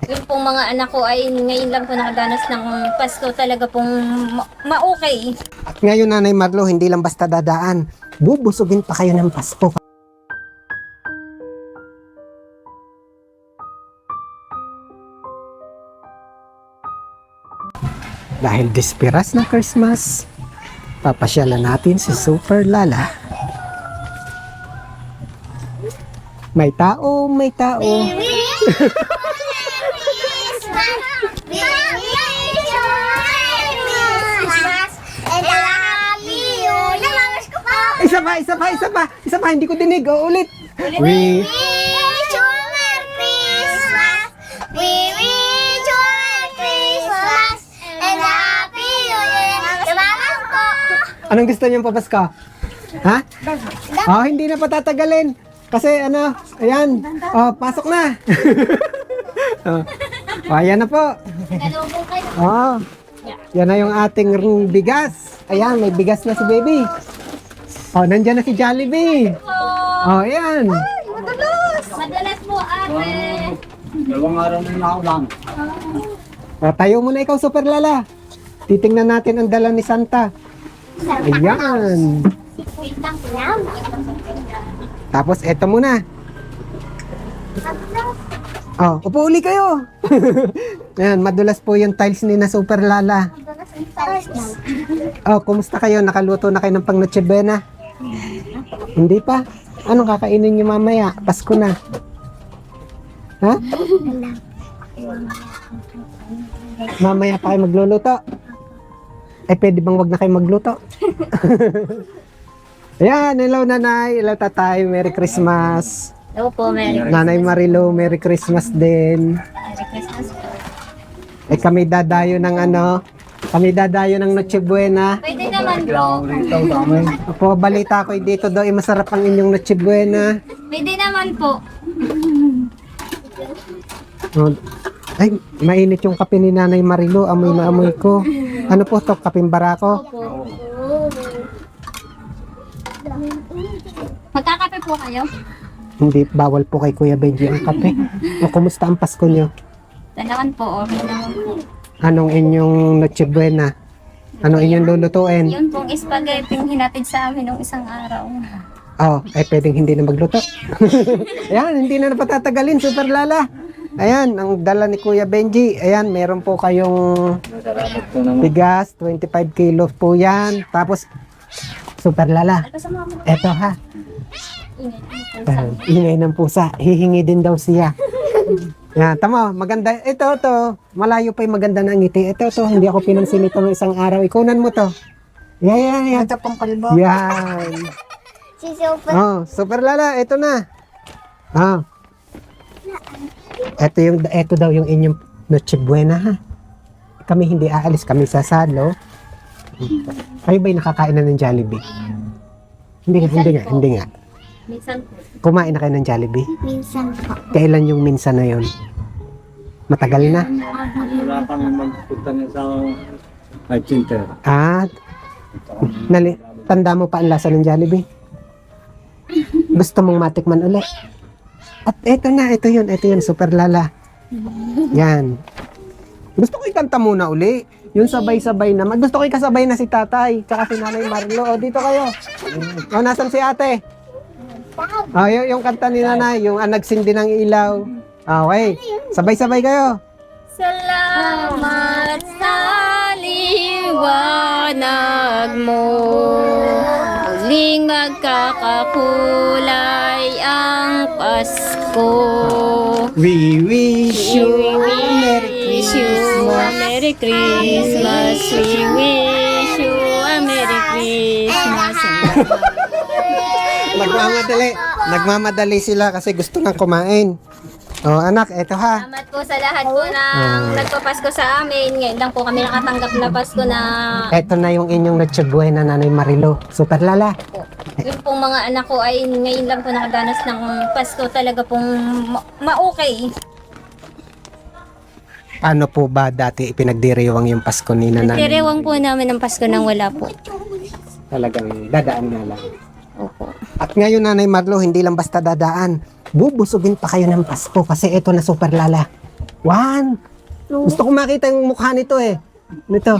Yung pong mga anak ko ay ngayon lang po nakadanas ng Pasko talaga pong ma-okay. At ngayon, Nanay Marlo, hindi lang basta dadaan. Bubusugin pa kayo ng Pasko. Dahil dispiras ng Christmas, papasyalan natin si Super Lala. May tao, may tao. Isa pa, hindi ko dinig. O, ulit. We Anong gusto niyong papasko? Ha? Oh, hindi na patatagalin. Kasi ano, ayan. Oh, pasok na. Oh, ayan na po. Oh, yan na yung ating bigas. Ayan, may bigas na si baby. Oh, nandyan na si Jollibee. Oh, ayan. Madalas po ate. Dalawang araw na nakaulang. Oh, tayo muna ikaw, Super Lala. Titingnan natin ang dala ni Santa. Ayan. Tapos eto muna. Oh, upo uli kayo. Ayan, madulas po yung tiles ni na Super Lala. Oh, kumusta kayo? Nakaluto na kayo ng pang Noche Buena? Hindi pa? Anong kakainin niyo mamaya? Pasko na. Ha? Mamaya pa kayo magluluto. Eh, pwede bang wag na kayo magluto? Ayan, hello nanay, hello tatay, Merry Christmas. Hello po, Merry Nanay Marilo, Merry Christmas din. Christmas po. Eh, kami dadayo ng Noche Buena. Pwede naman po. Kailangan rito, dami. Opo, balita ko dito daw, masarap ang inyong Noche Buena. Pwede naman po. Oh, ay, mainit yung kape ni Nanay Marilo, amoy na amoy ko. Ano po to, kapeng barako? Opo. Magkakape po kayo? Hindi, bawal po kay Kuya Benji ang kape. O, kumusta ang Pasko nyo? Naman po, okay naman po. Anong inyong Noche Buena? Anong inyong lulutuin? Yun pong spaghetti yung hinatid sa amin nung isang araw. Oh, ay pwedeng hindi na magluto. Ayan, hindi na napatatagalin, Super Lala. Ayan, ang dala ni Kuya Benji. Ayan, meron po kayong Salamat po naman. bigas, 25 kilos po yan. Tapos, Super Lala, eto ha. Ayan, ingay ng pusa. Hihingi din daw siya. Yan, tama, maganda. Ito, malayo pa yung maganda na ngiti. Ito, hindi ako pinansin ito ng isang araw. Ikunan mo to. Yan. Ito pong kalbo. Yan. Si Super. Oh, Super Lala, ito na. Ah. Ito daw yung inyong Noche Buena ha. Kami hindi aalis, kami sasalo. Kayo ba'y nakakain na ng Jollibee? Hindi nga. Minsan po. Kumain na kayo ng Jollibee? Minsan po. Kailan yung minsan na yon? Matagal na. Wala kami magpunta niya sa night center. Ah, tanda mo pa ang lasa ng Jollibee? Gusto mong matikman ulit? At ito yun, Super Lala. Yan. Gusto ko ikanta muna uli. Yung sabay-sabay naman. Gusto ko ikasabay na si tatay, tsaka si Nanay Marlo. O, dito kayo. O, nasan si ate? O, yung kanta ni Nanay, yung nagsindi ng ilaw. Okay. Sabay-sabay kayo. Salamat sa liwanag mo. Muling magkakakulay ang Pasko. We wish you a Merry Wish you a Merry Christmas. We wish you a Merry Christmas. Nagmamadali sila kasi gusto nang kumain. Oh, anak, eto ha. Salamat po sa lahat po ng nagpapasko sa amin. Ngayon lang po kami nakatanggap na Pasko na Eto na yung inyong Noche Buena, Nanay Marilo. Super Lala. po. Yung pong mga anak ko ay ngayon lang po nakadanas ng Pasko talaga pong ma-okay. Ano po ba dati ipinagdiriwang yung Pasko ni Nanay? Nagdirewang po namin ng Pasko nang wala po. Talagang dadaan nga lang. Opo. At ngayon, Nanay Marlo, hindi lang basta dadaan. Bubusugin pa kayo ng Pasko kasi eto na Super Lala. 1. Gusto ko makita yung mukha nito eh. Nito.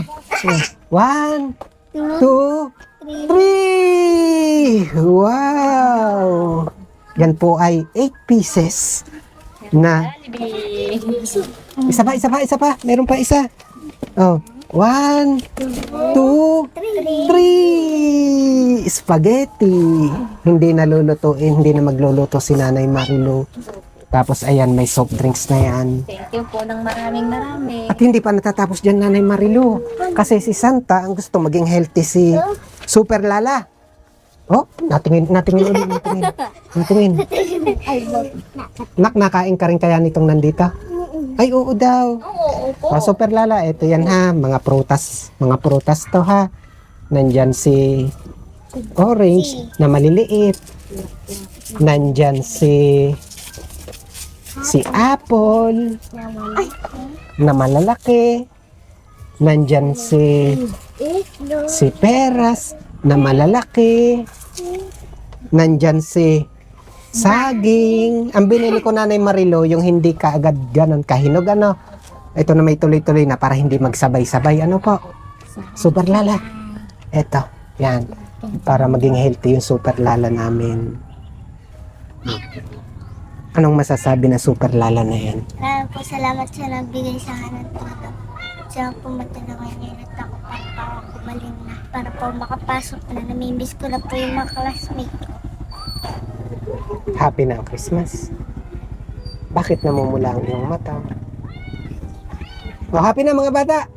1, 2, 3. Wow! Yan po ay 8 pieces na isa pa. Meron pa isa. Oh, 1, 2, 3. Spaghetti. Hindi na lulutuin, hindi na magluluto si Nanay Marilu. Tapos ayan, may soft drinks na yan. Thank you po ng maraming. At hindi pa natatapos dyan, Nanay Marilu. Kasi si Santa, ang gusto maging healthy si Super Lala. Oh, natingin ulit. Nak, nakain ka rin kaya nitong nandito? Ay, oo daw. Oh, Super Lala, ito yan ha. Mga prutas to ha. Nandyan si orange na maliliit. Nandyan si apple na malalaki. Nandyan si peras na malalaki. Nandyan si saging. Ang binili ko, Nanay Marilo, yung hindi kaagad ganon kahinog, ano. Ito na may tuloy-tuloy na para hindi magsabay-sabay. Ano po? Super Lala. Ito. Yan. Para maging healthy yung Super Lala namin. Anong masasabi na Super Lala na yan? Maraming po salamat sa nagbigay sa akin ng tulong. Siya po matulungan niyo at ako para gumaling na. Para po makapasok na. Namimiss ko na po yung mga classmate ko. Happy na ang Christmas. Bakit namumula ang iyong mata? Oh, happy na mga bata?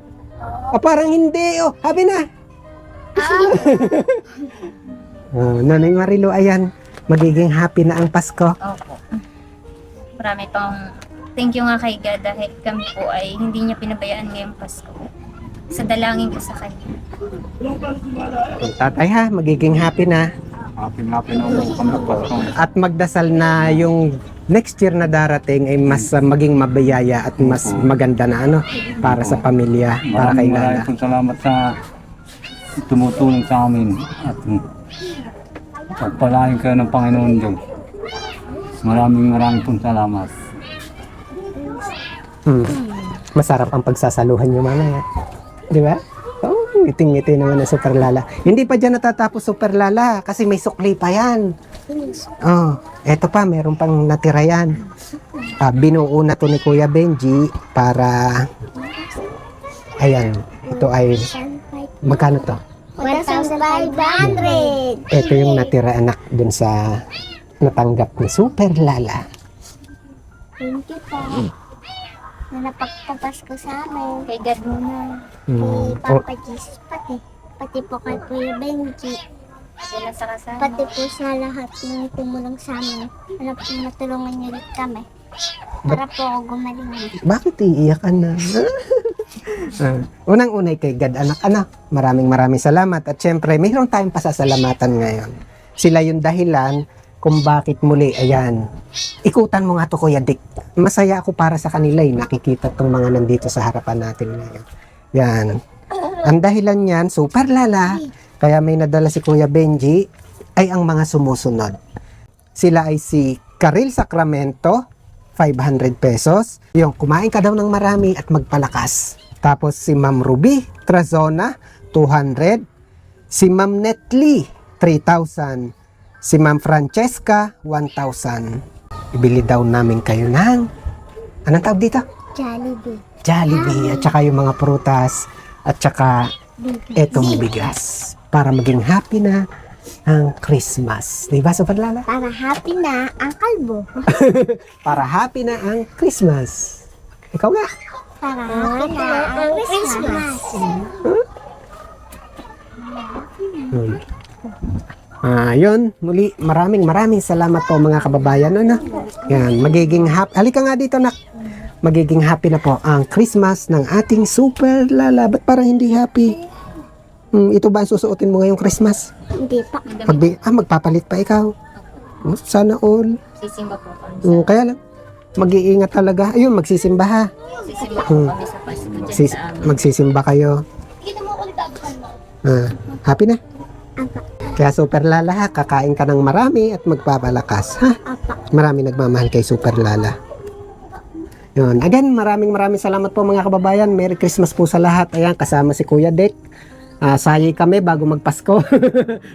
Ah, parang hindi. Oh, happy na. Oh, Nanay Marilo, ayan. Magiging happy na ang Pasko. Opo. Marami pang thank you nga kay God dahil kami po ay hindi niya pinabayaan ngayong Pasko. Sa dalangin ko sa kanya. Ang tatay ha, magiging happy na. Happy na kami Pasko. At magdasal na yung next year na darating ay mas maging mabayaya at mas maganda na ano para sa pamilya, para kay Lala. Maraming salamat sa tumutulong sa amin at pagpalain kayo ng Panginoon Diyos. Maraming pong salamat. Masarap ang pagsasaluhan nyo mamaya. Di ba? Oh, ngiting-ngiti naman ang Super Lala. Hindi pa dyan natatapos Super Lala kasi may sukli pa yan. Oh, eto pa, meron pang natira yan. Binuo na to ni Kuya Benji para ayan, ito ay magkano to? 1,500! Ito yung natira anak dun sa natanggap ni Super Lala. Thank you po. Na napagpapasko sa amin. Kay God muna. Kay Papa Jesus pati po kay Kuya Benji. Wala sa kasama. Pati po sa lahat ng tumulong sa amin. Ano po natulungan niyo ulit kami. Para po ako gumaling. Bakit iiyak ka na? Unang-unay kay God, anak, maraming salamat. At syempre, mayroon tayong pasasalamatan ngayon. Sila yung dahilan kung bakit muli, ayan. Ikutan mo nga to, Kuya Dick. Masaya ako para sa kanila, nakikita tong mga nandito sa harapan natin ngayon. Yan. Ang dahilan niyan, Super Lala, kaya may nadala si Kuya Benji, ay ang mga sumusunod. Sila ay si Karil Sacramento, 500 pesos. Yung kumain ka daw ng marami at magpalakas. Tapos si Ma'am Ruby Trazona, 200. Si Ma'am Netly, 3,000. Si Ma'am Francesca, 1,000. Ibili daw namin kayo ng, anong tawag dito? Jollibee. Jollibee. At saka yung mga prutas. At saka etong bigas. Para maging happy na ang Christmas. Diba, Super Lala? Para happy na ang kalbo. Para happy na ang Christmas. Ikaw nga. Para happy na ang Christmas. Yun, muli, maraming salamat po mga kababayan. Ano? Yan, magiging happy. Halika nga dito, nak. Magiging happy na po ang Christmas ng ating Super Lala. Ba't parang hindi happy? Ito ba ang susuotin mo ngayong Christmas? Hindi pa. Magpapalit pa ikaw. Sana all. Sisimba po kami. Kaya lang, mag-iingat talaga. Ayun, magsisimba ha. Sisimba po kami sa Pasko dyan sa amin. Magsisimba kayo. Happy na? Kaya Super Lala ha, kakain ka ng marami at magpapalakas ha. Marami nagmamahal kay Super Lala. Yun. Again, maraming salamat po mga kababayan. Merry Christmas po sa lahat. Ayan, kasama si Kuya Dek. Sayi kami bago magpasko.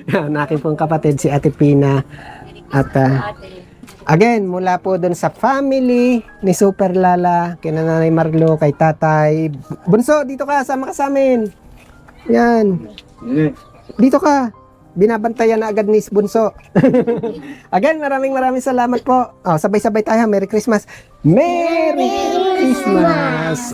Yan, aking pong kapatid si Ate Pina. At again, mula po dun sa family ni Super Lala, kay Nanay Marlo, kay Tatay. Bunso, dito ka, sama ka sa amin. Yan. Dito ka. Binabantayan na agad ni Bunso. Again, maraming salamat po. Oh, sabay-sabay tayo. Merry Christmas. Merry Christmas.